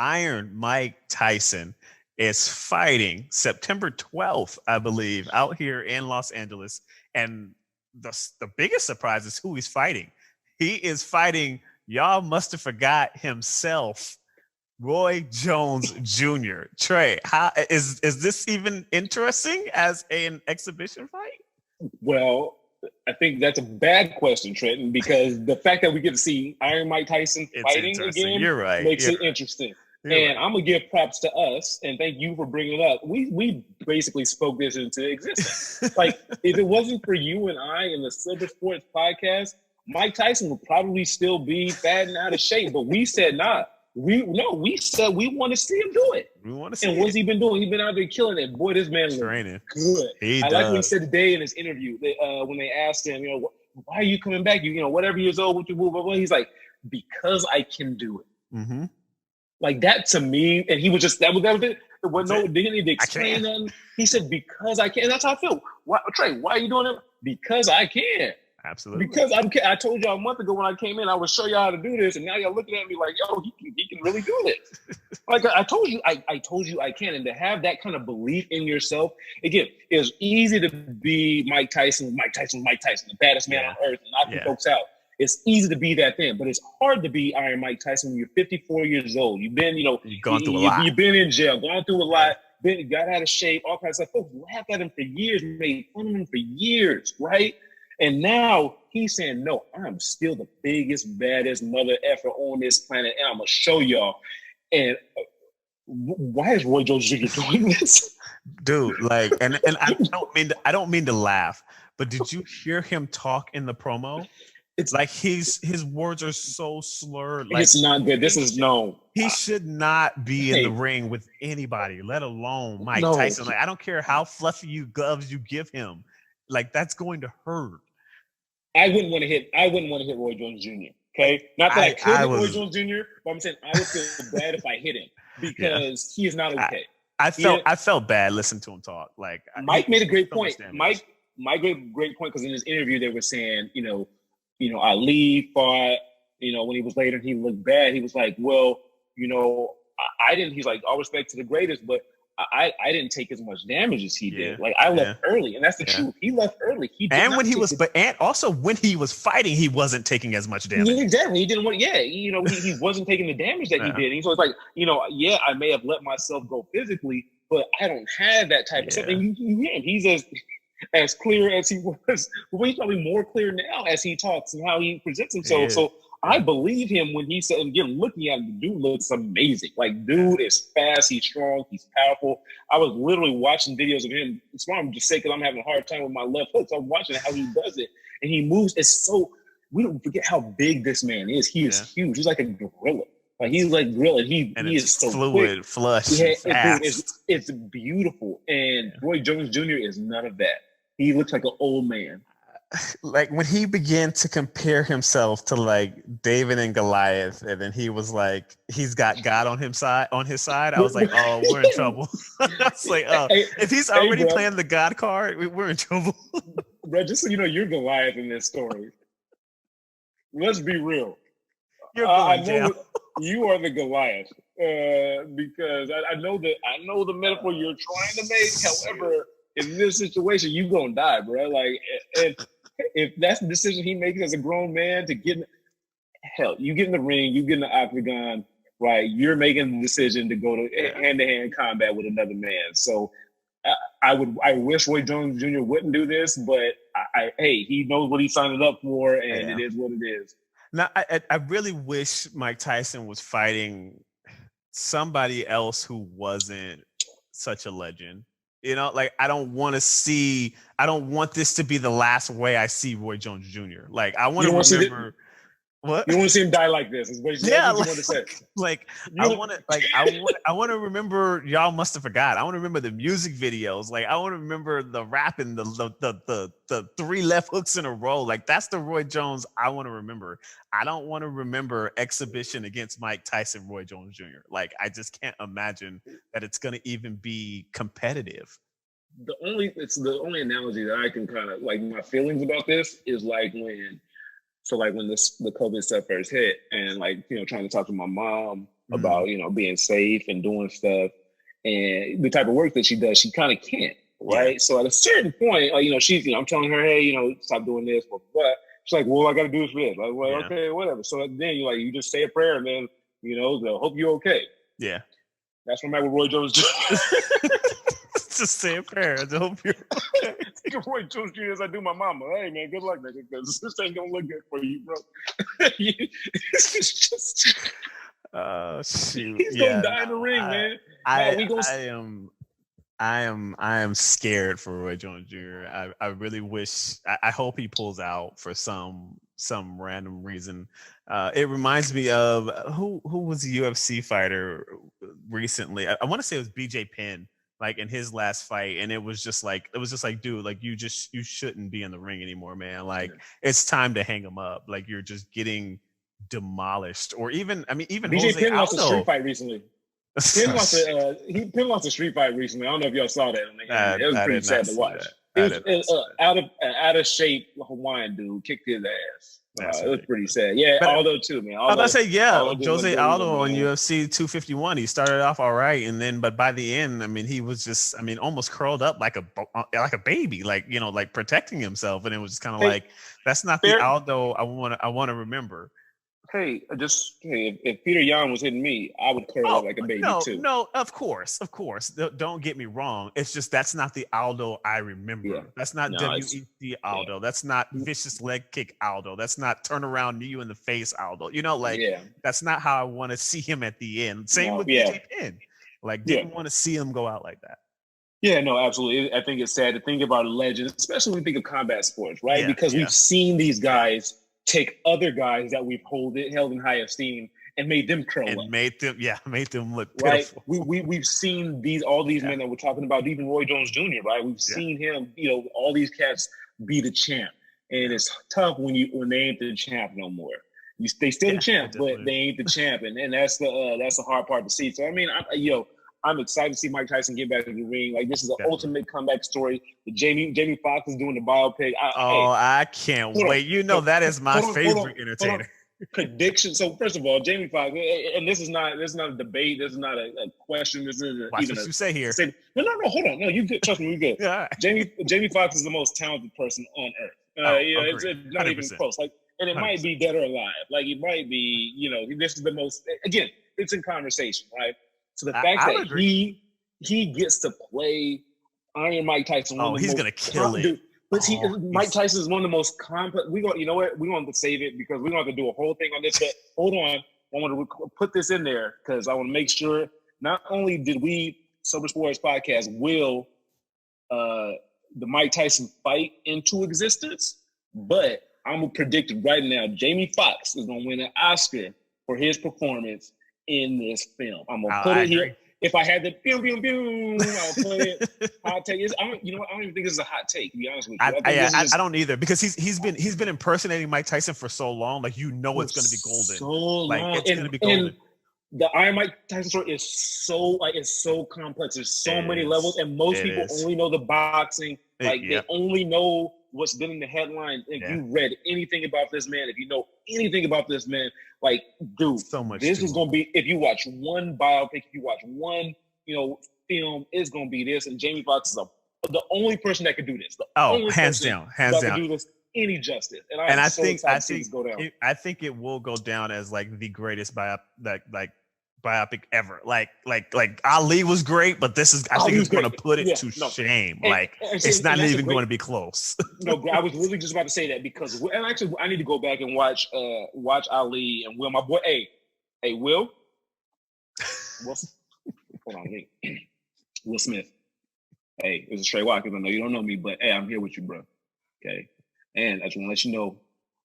Iron Mike Tyson is fighting September 12th, I believe, out here in Los Angeles. And the biggest surprise is who he's fighting. He is fighting, y'all must have forgot himself, Roy Jones Jr. Trey, how is this even interesting as an exhibition fight? Well, I think that's a bad question, Trenton, because the fact that we get to see Iron Mike Tyson fighting again makes it interesting. And I'm gonna give props to us, and thank you for bringing it up. We basically spoke this into existence. Like, if it wasn't for you and I in the Silver Sports podcast, Mike Tyson would probably still be fat and out of shape. But we said, nah. We said we want to see him do it. We want to see. And what's he been doing? He's been out there killing it. Boy, this man looks good. I like what he said today in his interview. When they asked him, why are you coming back? Whatever years old, what you blah, blah, blah. He's like, because I can do it. Mm-hmm. Like that to me, and he was just that was it. Didn't need to explain nothing. He said, because I can. And that's how I feel. Trey, why are you doing it? Because I can. Absolutely. Because I told y'all a month ago when I came in, I would show y'all how to do this, and now y'all looking at me like, yo, he can really do this. Like I told you, I told you I can. And to have that kind of belief in yourself, again, it's easy to be Mike Tyson, the baddest man on earth, and knocking folks out. It's easy to be that then, but it's hard to be Iron Mike Tyson when you're 54 years old. You've been, you've gone through a lot. You've been in jail, gone through a lot, got out of shape, all kinds of stuff. Folks laughed at him for years, made fun of him for years, right? And now he's saying, no, I'm still the biggest, baddest mother effer on this planet, and I'm gonna show y'all. And why is Roy Jones Jr. doing this? Dude, like, and I don't mean to laugh, but did you hear him talk in the promo? It's like his words are so slurred. Like, it's not good. This is no. He should not be in the ring with anybody, let alone Mike Tyson. Like, I don't care how fluffy gloves you give him. Like, that's going to hurt. I wouldn't want to hit Roy Jones Jr. Okay, not that I could hit Roy Jones Jr., but I'm saying I would feel bad if I hit him because he is not okay. I felt bad listening to him talk. Like, Mike made a great point. Mike great point, because in his interview they were saying, Ali fought, when he was later and he looked bad. He was like, well, I didn't. He's like, all respect to the greatest, but I didn't take as much damage as he did. Like, I left early, and that's the truth. He left early. And also when he was fighting, he wasn't taking as much damage. Exactly. He didn't want. He wasn't taking the damage that he did. And so it's like, I may have let myself go physically, but I don't have that type of stuff. And he's as clear as he was. Well, he's probably more clear now as he talks and how he presents himself. So I believe him when he said, and again, looking at him, the dude looks amazing. Like, dude is fast, he's strong, he's powerful. I was literally watching videos of him. It's why I'm just saying, because I'm having a hard time with my left hook. So I'm watching how he does it, and he moves. We don't forget how big this man is. He is huge. He's like a gorilla. Like, he's like gorilla. He is so fluid, quick. flush, fast. Dude, it's beautiful. And Roy Jones Jr. is none of that. He looks like an old man. Like, when he began to compare himself to like David and Goliath, and then he was like, he's got God on his side. I was like, oh, we're in trouble. It's like, if he's already playing the God card, we're in trouble. Bro, just so you know, you're Goliath in this story. Let's be real. You're going down. You are the Goliath, because I know the metaphor you're trying to make. However, in this situation, you gonna die, bro. Like, if that's the decision he makes as a grown man to you get in the ring, you get in the octagon, right? You're making the decision to go to hand-to-hand combat with another man. So I wish Roy Jones Jr. wouldn't do this, but he knows what he signed up for, and it is what it is. Now, I really wish Mike Tyson was fighting somebody else who wasn't such a legend. Like, I don't want this to be the last way I see Roy Jones Jr. Like, I want to remember what you want to see him die like this. Is what you want to say. Like, I want to remember. Y'all must have forgot. I want to remember the music videos. Like, I want to remember the rapping, the 3 left hooks in a row. Like, that's the Roy Jones I want to remember. I don't want to remember exhibition against Mike Tyson, Roy Jones Jr. Like, I just can't imagine that it's going to even be competitive. The only analogy that I can kind of, like, my feelings about this is like when the COVID stuff first hit, and like, trying to talk to my mom, about being safe and doing stuff, and the type of work that she does, she kind of can't, right? Yeah. So at a certain point, she's I'm telling her, hey, stop doing this, but she's like, well, I got to do this for this. Like, well, Yeah. okay, whatever. So then you just say a prayer, and then they'll hope you're okay. Yeah. That's what I'm at with Roy Jones Jr. Just say a prayer. I hope you're okay. Roy Jones Jr. as I do my mama. Hey man, good luck, nigga, because this ain't gonna look good for you, bro. It's just shoot. He's gonna die in the ring, man. I am scared for Roy Jones Jr. I really wish. I hope he pulls out for some random reason. It reminds me of who was a UFC fighter recently. I want to say it was BJ Penn, like in his last fight, and it was just like, dude, like you shouldn't be in the ring anymore, man. Like it's time to hang him up. Like you're just getting demolished. Or even BJ Jose Penn lost a Aldo. Street fight recently. Penn lost a street fight recently. I don't know if y'all saw that. It was pretty sad to watch. It was out of shape Hawaiian dude kicked his ass. It was pretty sad. Yeah, Aldo too, man. I was say Jose Aldo on UFC 251. He started off all right, but by the end, he was just, almost curled up like a baby, like like protecting himself, and it was just kind of like, that's not the Aldo I want to remember. Hey, if Peter Yan was hitting me, I would curl up like a baby too. No, of course. Don't get me wrong. It's just that's not the Aldo I remember. Yeah. That's not WEC Aldo. Yeah. That's not vicious leg kick Aldo. That's not turn around knee you in the face Aldo. That's not how I want to see him at the end. Same with BJ Penn. Didn't want to see him go out like that. Yeah, no, absolutely. I think it's sad to think about legends, especially when we think of combat sports, right? Because we've seen these guys take other guys that we've held in high esteem and made them curl up. Made them look pitiful. Right. We've seen all these men that we're talking about, even Roy Jones Jr., right? We've seen him, all these cats be the champ. And it's tough when they ain't the champ no more. They still the champ, but they ain't the champ. And that's the hard part to see. So I'm excited to see Mike Tyson get back in the ring. Like, this is an ultimate comeback story. Jamie Foxx is doing the biopic. I can't wait. That is my favorite entertainer. Prediction. So first of all, Jamie Foxx, and this is not a debate. This is not a question. This is watch what you say here. No, hold on. No, you good. Trust me, we good. Yeah. Jamie Foxx is the most talented person on earth. It's not 100%. Even close. And it 100%. Might be dead or alive. It might be. This is the most. Again, it's in conversation, right? So the fact that he gets to play Iron Mike Tyson. He's gonna kill it. But Mike Tyson is one of the most complex. We're going to save it because we're going to have to do a whole thing on this. But hold on, I want to put this in there because I want to make sure. Not only did we Sober Sports Podcast will the Mike Tyson fight into existence, but I'm gonna predict it right now. Jamie Foxx is gonna win an Oscar for his performance in this film. I'm gonna put it here. If I had the boom, boom, boom, I'll play it. Hot take is, I don't even think this is a hot take. To be honest with you, I don't either because he's been impersonating Mike Tyson for so long. It's going to be golden. So long. It's going to be golden. And the Iron Mike Tyson story is so complex. There's so many levels, and most people only know the boxing. They only know what's been in the headlines. If you read anything about this man, if you know anything about this man, dude, so much. This is gonna be. If you watch one biopic, if you watch one, film, it's gonna be this. And Jamie Foxx is the only person that could do this. Hands down. Do this any justice. And I think I think it will go down as the greatest biopic ever. Ali was great, but this is. I think it's going to put it to shame. It's not even going to be close. No, I was really just about to say that because, and actually, I need to go back and watch Ali and Will. My boy, hey, Will. Hold on, wait. Will Smith. Hey, it's a straight walk. I know you don't know me, but hey, I'm here with you, bro. Okay, and I just want to let you know,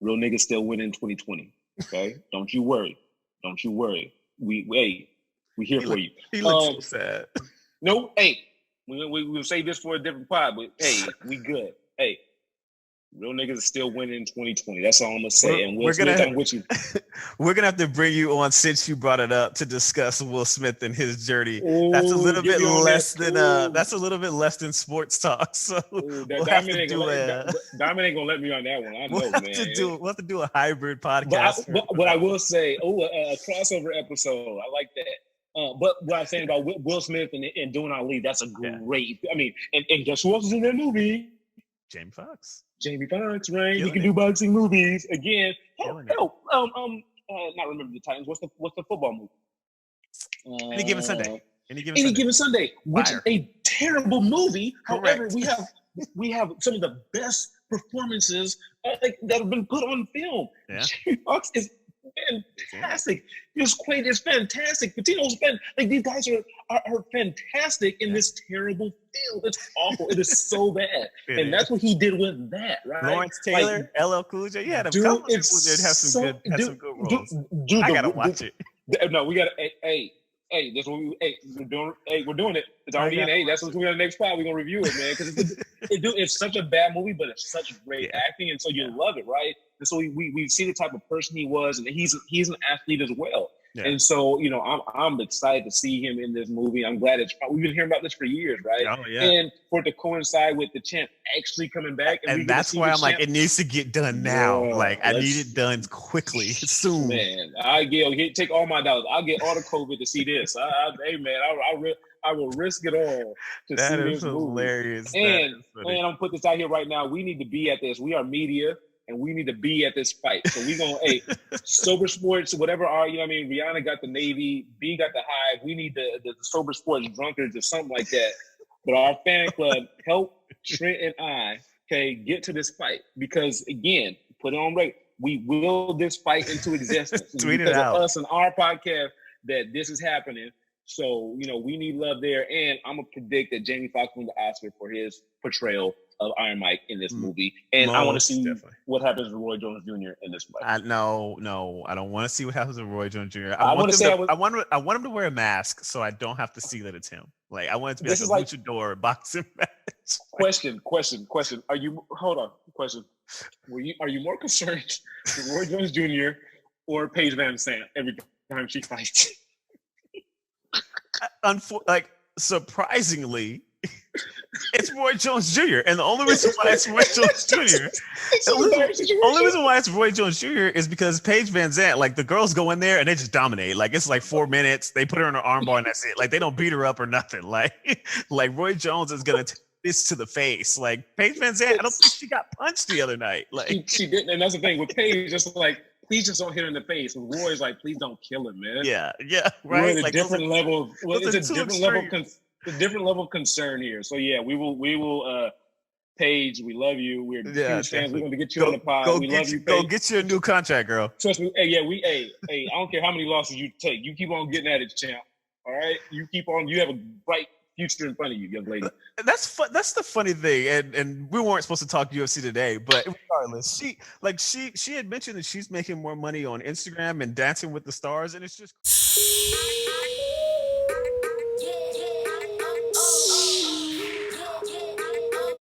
real niggas still win in 2020. Okay, don't you worry. We here for you. He looks so sad. No, hey, we'll save this for a different pod, but hey, we good. Hey, Real niggas are still winning in 2020. That's all I'm gonna say. And Will We're Smith, gonna I'm with you. we're gonna have to bring you on since you brought it up to discuss Will Smith and his journey. Ooh, That's a little get bit me on less that. than that's a little bit less than sports talk. So Ooh, we'll have Diamond to ain't do a Diamond ain't gonna let me on that one. I know, man. we'll have to do a hybrid podcast. But what I will say, a crossover episode. I like that. But what I'm saying about Will Smith and doing Ali, that's a great. I mean, and guess who else is in that movie? Jamie Foxx. Jamie Foxx, right? Killing He can it. do boxing movies again. Killing Not remember the Titans. What's the football movie? Any Given Sunday. Any Given Sunday, which is a terrible movie. However, we have some of the best performances that have been put on film. Yeah. Jamie Foxx is fantastic. Quaid is fantastic. Patino's these guys are fantastic in this terrible film. It's awful. It is so bad. And that's what he did with that, right? Lawrence Taylor, LL Cool J. Yeah, a couple of people did have some good roles. I gotta watch it. No, we gotta. Hey, this what we're doing it. It's already in. Hey, that's what's going to be on the next spot. We're gonna review it, man, because it's such a bad movie, but it's such great acting, and so you love it, right? And so we see the type of person he was, and he's an athlete as well. Yeah. And so, I'm excited to see him in this movie. I'm glad we've been hearing about this for years, right? Oh, yeah. And for it to coincide with the champ actually coming back. And that's why I'm like, it needs to get done now. Yeah, I need it done quickly, soon. Man, take all my dollars. I'll get all the COVID to see this. Hey, man, I will risk it all to see this hilarious. Movie. And I'm going to put this out here right now. We need to be at this. We are media. And we need to be at this fight. So we're going to, Sober Sports, whatever Rihanna got the Navy, B got the Hive. We need the Sober Sports drunkards or something like that. But our fan club, help Trent and I, get to this fight. Because, again, put it on record, we will this fight into existence. Tweet because it out. Of us and our podcast that this is happening. So, we need love there. And I'm going to predict that Jamie Foxx wins the Oscar for his portrayal of Iron Mike in this movie. And I want to see what happens with Roy Jones Jr. in this fight. No, I don't want to see what happens with Roy Jones Jr. I want him to wear a mask so I don't have to see that it's him. I want it to be like a luchador boxing match. Question. Are you more concerned with Roy Jones Jr. or Paige Van Zandt every time she fights? Surprisingly, it's Roy Jones Jr. And the only reason why it's Roy Jones Jr. only reason why it's Roy Jones Jr. is because Paige Van Zandt, the girls go in there and they just dominate. It's 4 minutes. They put her in an armbar and that's it. They don't beat her up or nothing. Roy Jones is gonna take this to the face. Paige Van Zandt, I don't think she got punched the other night. She didn't, and that's the thing with Paige. Just please just don't hit her in the face. And Roy's please don't kill him, man. Yeah, right. We're at a different level. It's a different level. A different level of concern here. So yeah, we will Paige, we love you. We're huge fans. We're going to get you on the pod. We love you, Paige. Go get you a new contract, girl. Trust me. Hey, I don't care how many losses you take. You keep on getting at it, champ. All right? You keep on. You have a bright future in front of you, young lady. That's the funny thing. And we weren't supposed to talk UFC today, but regardless, she had mentioned that she's making more money on Instagram and Dancing with the Stars, and it's just